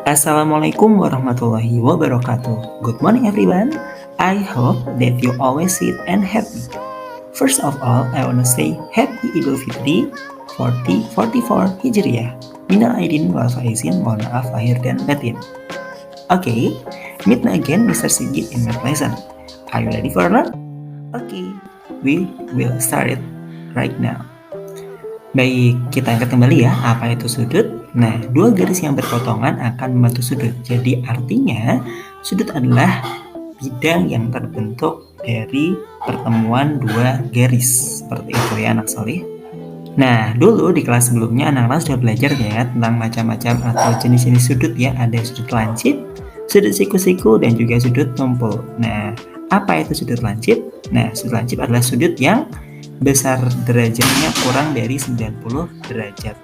Assalamualaikum warahmatullahi wabarakatuh. Good morning everyone. I hope that you always sit and happy. First of all, I wanna say Happy Idul Fitri 1444 Hijriah. Minal aidin wal faizin, mohon maaf lahir dan batin. Okay, meet me again Mr. Sigit in my lesson. Are you ready for learn? Okay, we will start it right now. Baik, kita angkat kembali ya, apa itu sudut? Nah, dua garis yang berpotongan akan membentuk sudut. Jadi artinya, sudut adalah bidang yang terbentuk dari pertemuan dua garis. Seperti itu ya anak solih. Nah, dulu di kelas sebelumnya anak-anak sudah belajar ya tentang macam-macam atau jenis-jenis sudut ya. Ada sudut lancip, sudut siku-siku, dan juga sudut tumpul. Nah, apa itu sudut lancip? Nah, sudut lancip adalah sudut yang besar derajatnya kurang dari 90 derajat.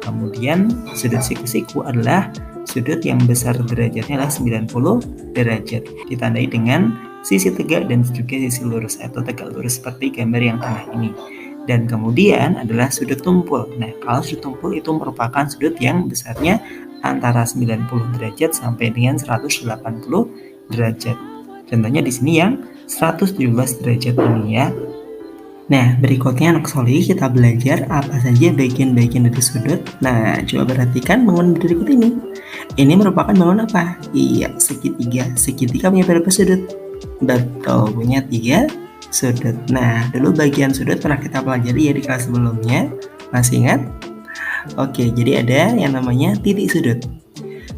Kemudian sudut siku-siku adalah sudut yang besar derajatnya adalah 90 derajat. Ditandai dengan sisi tegak dan juga sisi lurus atau tegak lurus seperti gambar yang tengah ini. Dan kemudian adalah sudut tumpul. Nah, kalau sudut tumpul itu merupakan sudut yang besarnya antara 90 derajat sampai dengan 180 derajat. Contohnya di sini yang 117 derajat ini ya. Nah, berikutnya anak solih kita belajar apa saja bagian-bagian dari sudut. Nah, coba perhatikan bangunan berikut ini. Ini merupakan bangunan apa? Iya, segitiga. Segitiga punya berapa sudut? Betul, punya 3 sudut. Nah, dulu bagian sudut pernah kita pelajari ya di kelas sebelumnya. Masih ingat? Oke, jadi ada yang namanya titik sudut.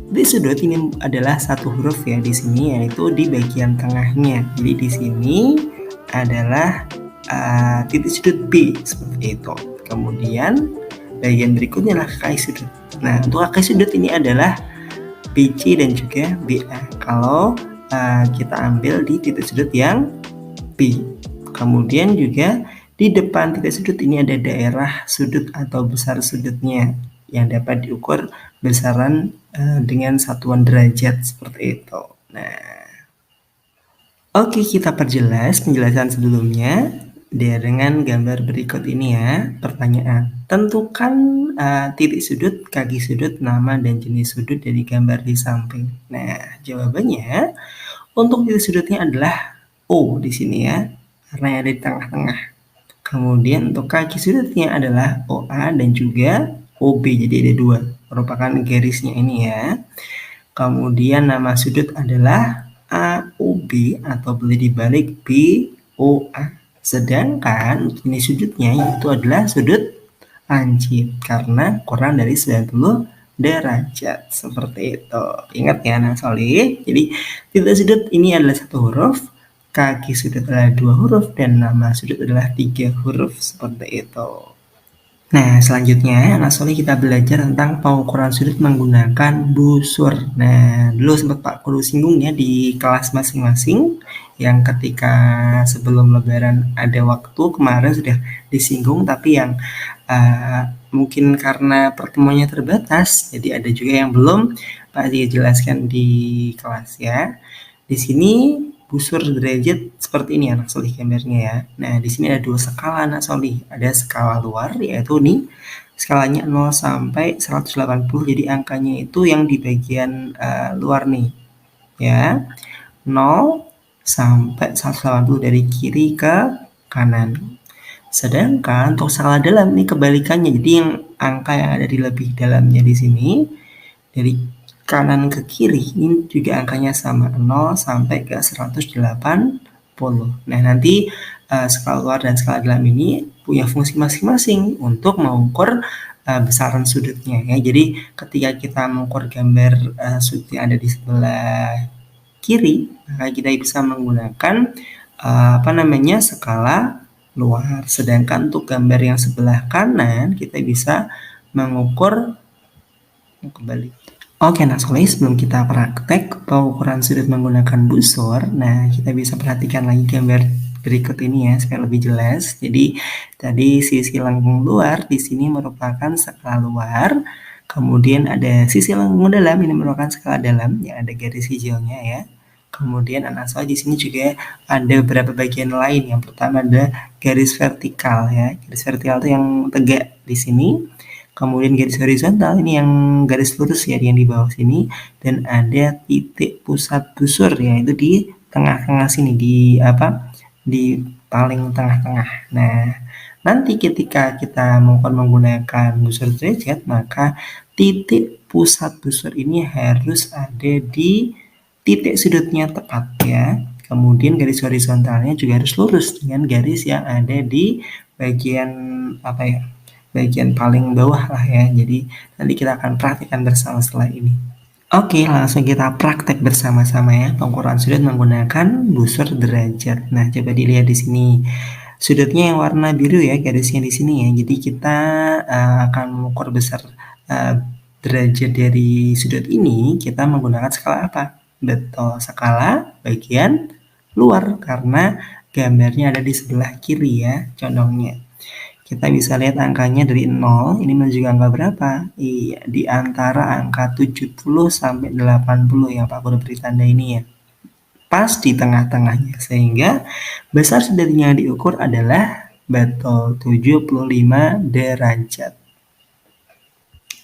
Titik sudut ini adalah satu huruf ya di sini, yaitu di bagian tengahnya. Jadi di sini adalah titik sudut B seperti itu. Kemudian bagian berikutnya adalah kakak sudut. Nah, untuk kakak sudut ini adalah BC dan juga BA. Kalau kita ambil di titik sudut yang B. Kemudian juga di depan titik sudut ini ada daerah sudut atau besar sudutnya yang dapat diukur besaran dengan satuan derajat seperti itu. Nah, oke, kita perjelas penjelasan sebelumnya dengan gambar berikut ini ya. Pertanyaan, tentukan titik sudut, kaki sudut, nama dan jenis sudut dari gambar di samping. Nah, jawabannya untuk titik sudutnya adalah O di sini ya, karena yang ada di tengah-tengah. Kemudian untuk kaki sudutnya adalah OA dan juga OB, jadi ada 2, merupakan garisnya ini ya. Kemudian nama sudut adalah AOB atau boleh dibalik BOA. Sedangkan jenis sudutnya itu adalah sudut lancip karena kurang dari 90 derajat seperti itu. Ingat ya anak solih. Jadi titik sudut ini adalah 1 huruf, kaki sudut adalah 2 huruf, dan nama sudut adalah 3 huruf seperti itu. Nah, selanjutnya anak solih kita belajar tentang pengukuran sudut menggunakan busur. Nah, dulu sempat Pak Guru singgung ya di kelas masing-masing yang ketika sebelum lebaran ada waktu kemarin sudah disinggung, tapi yang mungkin karena pertemuannya terbatas, jadi ada juga yang belum Pak jelaskan di kelas ya. Di sini busur derajat seperti ini anak solih gambarnya ya. Nah, di sini ada 2 skala anak solih. Ada skala luar yaitu nih skalanya 0 sampai 180. Jadi angkanya itu yang di bagian luar nih. Ya. 0 sampai 180 dari kiri ke kanan. Sedangkan untuk skala dalam ini kebalikannya. Jadi yang angka yang ada di lebih dalamnya di sini dari kanan ke kiri ini juga angkanya sama 0 sampai ke 180. Nah, nanti skala luar dan skala dalam ini punya fungsi masing-masing untuk mengukur besaran sudutnya ya. Jadi ketika kita mengukur gambar sudut yang ada di sebelah kiri, maka kita bisa menggunakan skala luar. Sedangkan untuk gambar yang sebelah kanan kita bisa mengukur kembali. Oke, nah soleh sebelum kita praktek pengukuran sudut menggunakan busur, nah kita bisa perhatikan lagi gambar berikut ini ya supaya lebih jelas. Jadi tadi sisi lengkung luar di sini merupakan skala luar, kemudian ada sisi lengkung dalam ini merupakan skala dalam yang ada garis hijaunya ya. Kemudian anak soleh di sini juga ada beberapa bagian lain. Yang pertama ada garis vertikal ya. Garis vertikal itu yang tegak di sini. kemudian garis horizontal ini yang garis lurus ya yang di bawah sini, dan ada titik pusat busur yaitu di tengah-tengah sini, di paling tengah-tengah. Nah, nanti ketika kita mau menggunakan busur derajat, maka titik pusat busur ini harus ada di titik sudutnya tepat ya. Kemudian garis horizontalnya juga harus lurus dengan garis yang ada di bagian bagian paling bawah lah ya. Jadi nanti kita akan praktikkan bersama setelah ini. Oke, langsung kita praktek bersama-sama ya pengukuran sudut menggunakan busur derajat. Nah, coba dilihat di sini. Sudutnya yang warna biru ya, garisnya di sini ya. Jadi kita akan mengukur besar derajat dari sudut ini, kita menggunakan skala apa? Betul, skala bagian luar karena gambarnya ada di sebelah kiri ya, condongnya. Kita bisa lihat angkanya dari 0, ini menuju ke angka berapa? Iya, di antara angka 70 sampai 80 ya Pak Guru beri tanda ini ya. Pas di tengah-tengahnya, sehingga besar sudut yang diukur adalah betul 75 derajat.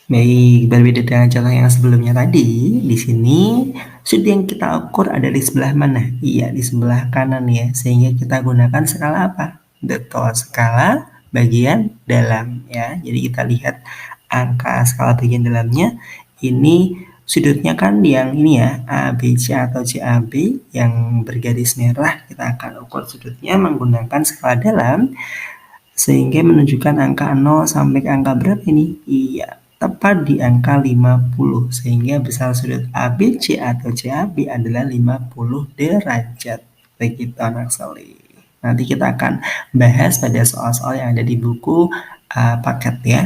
Baik, berbeda dengan contoh yang sebelumnya tadi, di sini sudut yang kita ukur ada di sebelah mana? Iya, di sebelah kanan ya, sehingga kita gunakan skala apa? Betul, skala bagian dalam ya. Jadi kita lihat angka skala bagian dalamnya, ini sudutnya kan yang ini ya, ABC atau CAB yang bergaris merah, kita akan ukur sudutnya menggunakan skala dalam, sehingga menunjukkan angka 0 sampai ke angka berapa ini? Iya, tepat di angka 50, sehingga besar sudut ABC atau CAB adalah 50 derajat. Begitu anak soleh. Nanti kita akan bahas pada soal-soal yang ada di buku paket ya.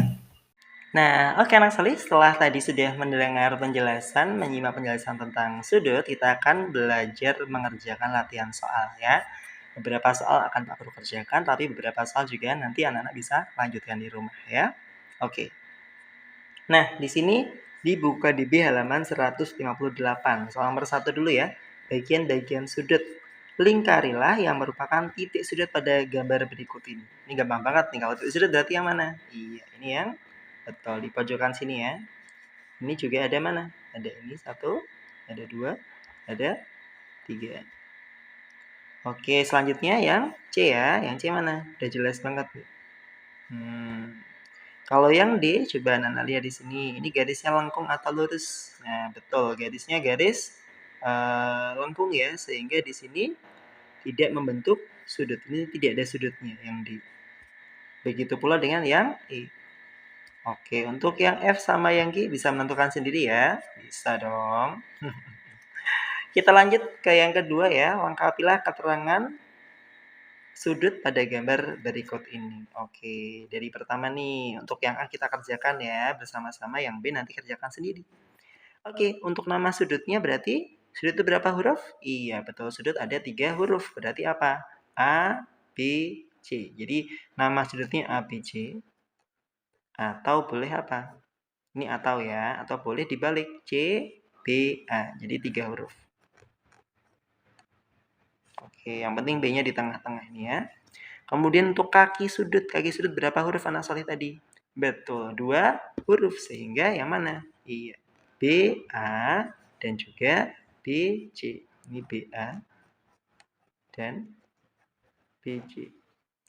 Nah, oke anak soleh, setelah tadi sudah mendengar penjelasan, menyimak penjelasan tentang sudut, kita akan belajar mengerjakan latihan soal ya. Beberapa soal akan Pak Guru kerjakan, tapi beberapa soal juga nanti anak-anak bisa lanjutkan di rumah ya. Oke. Nah, di sini di buku KDB halaman 158. Soal nomor 1 dulu ya. Bagian-bagian sudut. Lingkarilah yang merupakan titik sudut pada gambar berikut ini. Ini gampang banget nih. Kalau titik sudut berarti yang mana? Iya, ini yang betul di pojokan sini ya. Ini juga ada mana? Ada ini 1, ada 2, ada 3. Oke, selanjutnya yang C ya. Yang C mana? Udah jelas banget. Kalau yang D, coba Nana lihat di sini. Ini garisnya lengkung atau lurus? Nah, betul. Garisnya garis lengkung ya. Sehingga di sini tidak membentuk sudut. Ini tidak ada sudutnya yang D. Begitu pula dengan yang E. Oke, untuk yang F sama yang G bisa menentukan sendiri ya. Bisa dong. Kita lanjut ke yang kedua ya. Lengkapilah keterangan sudut pada gambar berikut ini. Oke, dari pertama nih, untuk yang A kita kerjakan ya bersama-sama, yang B nanti kerjakan sendiri. Oke, untuk nama sudutnya berarti sudut itu berapa huruf? Iya, betul. Sudut ada 3 huruf. Berarti apa? A, B, C. Jadi nama sudutnya A, B, C. Atau boleh apa? Ini atau ya, atau boleh dibalik C, B, A. Jadi 3 huruf. Oke, yang penting B-nya di tengah-tengah ini ya. Kemudian untuk kaki sudut berapa huruf anak soleh tadi? Betul, 2 huruf. Sehingga yang mana? Iya, B, A, dan juga B, C. Ini B, A, dan B, C.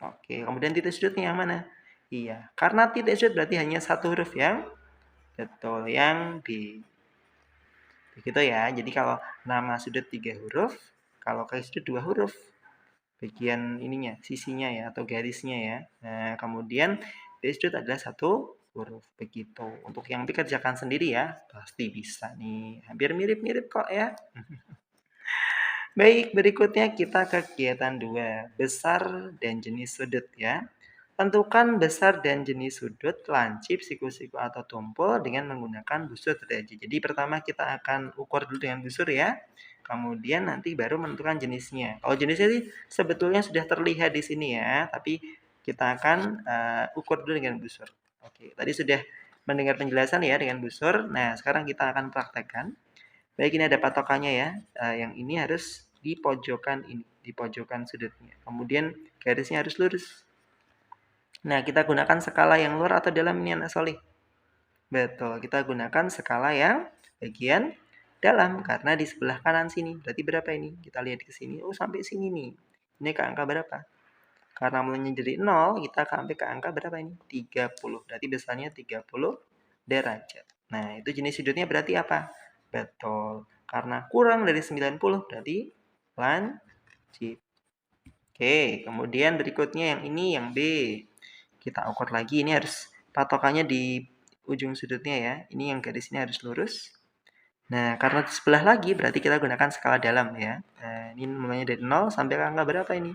Oke, kemudian titik sudutnya yang mana? Iya, karena titik sudut berarti hanya 1 huruf yang betul, yang B. Begitu ya, jadi kalau nama sudut 3 huruf, kalau kaki sudut 2 huruf. Bagian ininya, sisinya ya, atau garisnya ya. Nah, kemudian B sudut adalah 1 huruf. Begitu. Untuk yang B kerjakan sendiri ya, pasti bisa nih. Hampir mirip-mirip kok ya. Baik, berikutnya kita ke kegiatan 2. Besar dan jenis sudut ya. Tentukan besar dan jenis sudut, lancip, siku-siku, atau tumpul dengan menggunakan busur derajat. Jadi pertama kita akan ukur dulu dengan busur ya. Kemudian nanti baru menentukan jenisnya. Kalau jenisnya sih sebetulnya sudah terlihat di sini ya, tapi kita akan ukur dulu dengan busur. Oke, tadi sudah mendengar penjelasan ya dengan busur. Nah, sekarang kita akan praktekkan. Baik, ini ada patokannya ya. Yang ini harus di pojokan ini, di pojokan sudutnya. Kemudian garisnya harus lurus. Nah, kita gunakan skala yang luar atau dalam ini anak soleh? Betul, kita gunakan skala yang bagian dalam karena di sebelah kanan sini. Berarti berapa ini? Kita lihat ke sini. Oh, sampai sini nih. Ini ke angka berapa? Karena mulainya dari 0, kita sampai ke angka berapa ini? 30. Berarti besarnya 30 derajat. Nah, itu jenis sudutnya berarti apa? Betul. Karena kurang dari 90, berarti lancip. Oke, kemudian berikutnya yang ini, yang B. Kita ukur lagi, ini harus patokannya di ujung sudutnya ya. Ini yang garis ini harus lurus. Nah, karena di sebelah lagi, berarti kita gunakan skala dalam ya. Nah, ini mulainya dari 0 sampai ke angka berapa ini?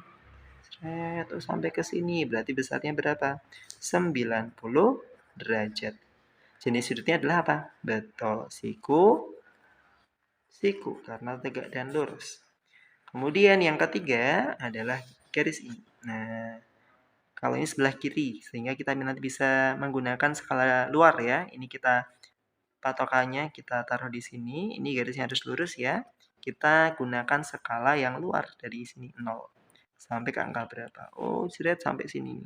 Oh, sampai ke sini, berarti besarnya berapa? 90 derajat. Jenis sudutnya adalah apa? Betul, siku, karena tegak dan lurus. Kemudian yang ketiga adalah garis ini. Nah, kalau ini sebelah kiri, sehingga kita nanti bisa menggunakan skala luar ya. Ini kita patokannya kita taruh di sini. Ini garisnya harus lurus ya. Kita gunakan skala yang luar dari sini 0 sampai ke angka berapa? Oh, sudah sampai sini.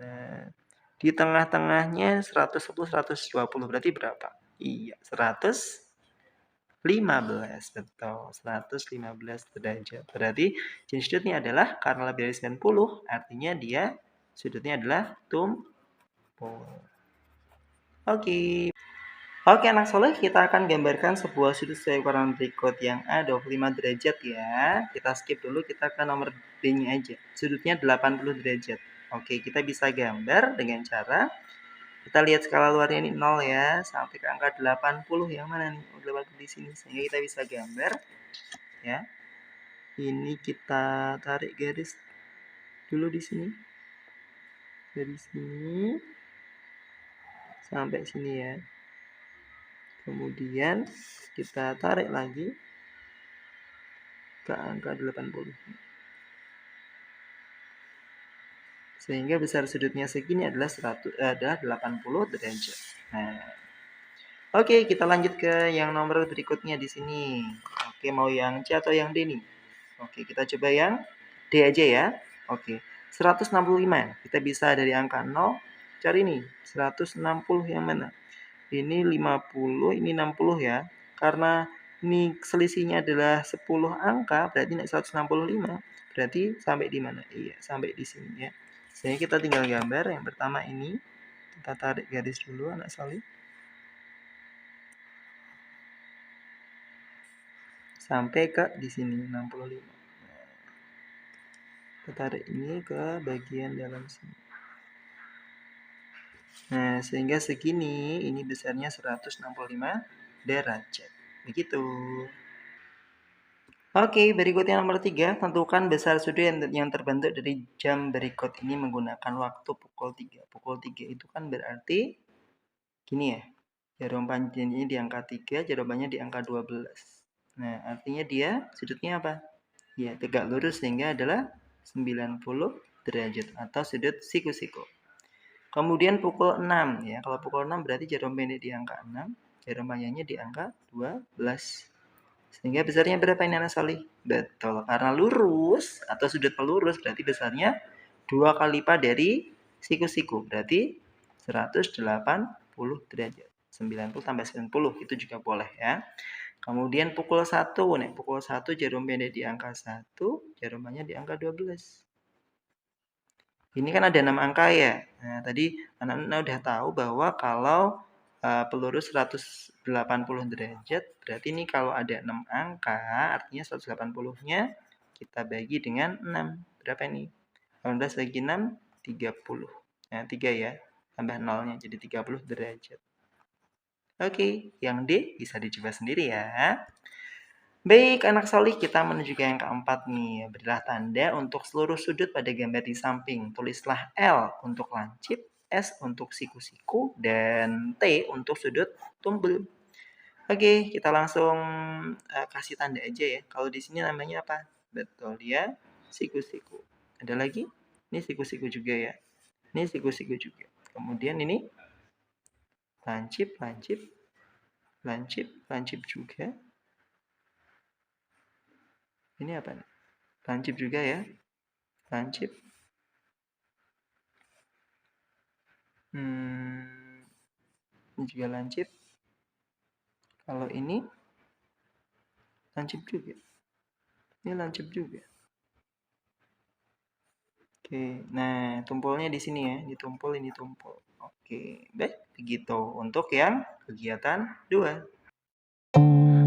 Nah, di tengah-tengahnya 110, 120 berarti berapa? Iya, 115, betul, 115 derajat. Berarti jenis sudutnya adalah karena lebih dari 90, artinya dia sudutnya adalah tumpul. Oke. Oke, anak soleh, kita akan gambarkan sebuah sudut sesuai ukuran berikut yang A25 derajat ya. Kita skip dulu, kita ke nomor B-nya aja. Sudutnya 80 derajat. Oke, kita bisa gambar dengan cara kita lihat skala luarnya ini 0 ya, sampai ke angka 80 yang mana nih? Oh, 80 di sini. Sehingga kita bisa gambar ya. Ini kita tarik garis dulu di sini. Dari sini sampai sini ya. Kemudian kita tarik lagi ke angka 80. Sehingga besar sudutnya segini adalah 80 derajat. Nah, oke, kita lanjut ke yang nomor berikutnya di sini. Oke, mau yang C atau yang D nih? Oke, kita coba yang D aja ya. Oke, 165. Kita bisa dari angka 0 cari nih, 160 yang mana? Ini 50, ini 60 ya. Karena ini selisihnya adalah 10 angka, berarti 165. Berarti sampai di mana? Iya, sampai di sini ya. Sehingga kita tinggal gambar yang pertama ini. Kita tarik garis dulu anak soleh. Sampai ke di sini 65. Kita tarik ini ke bagian dalam sini. Nah, sehingga segini, ini besarnya 165 derajat. Begitu. Oke, berikutnya nomor 3. Tentukan besar sudut yang terbentuk dari jam berikut ini menggunakan waktu pukul 3. Pukul 3 itu kan berarti gini ya. Jarum panjangnya di angka 3, jawabannya di angka 12. Nah, artinya dia sudutnya apa? Ya, tegak lurus sehingga adalah 90 derajat atau sudut siku-siku. Kemudian pukul 6 ya. Kalau pukul 6 berarti jarum pendek di angka 6, jarum panjangnya di angka 12. Sehingga besarnya berapa ini anak solih? Betul, karena lurus atau sudut pelurus berarti besarnya 2 kali lipat dari siku-siku. Berarti 180 derajat. 90 tambah 90 itu juga boleh ya. Kemudian pukul 1, nih pukul 1 jarum pendek di angka 1, jarum panjang di angka 12. Ini kan ada 6 angka ya. Nah, tadi anak-anak udah tahu bahwa kalau pelurus 180 derajat, berarti ini kalau ada 6 angka, artinya 180-nya kita bagi dengan 6. Berapa ini? 18 bagi 6, 30. Nah, 3 ya. Tambah 0-nya jadi 30 derajat. Oke, yang D bisa dicoba sendiri ya. Baik, anak solih, kita menuju ke yang keempat nih. Berilah tanda untuk seluruh sudut pada gambar di samping. Tulislah L untuk lancip, S untuk siku-siku, dan T untuk sudut tumpul. Oke, kita langsung kasih tanda aja ya. Kalau di sini namanya apa? Betul, dia siku-siku. Ada lagi? Ini siku-siku juga ya. Ini siku-siku juga. Kemudian ini lancip, lancip, lancip, lancip juga. Ini apa nih? Lancip juga ya. Lancip. Ini juga lancip. Kalau ini lancip juga. Ini lancip juga. Oke, nah tumpulnya di sini ya, ditumpul ini tumpul. Oke, baik begitu untuk yang kegiatan 2.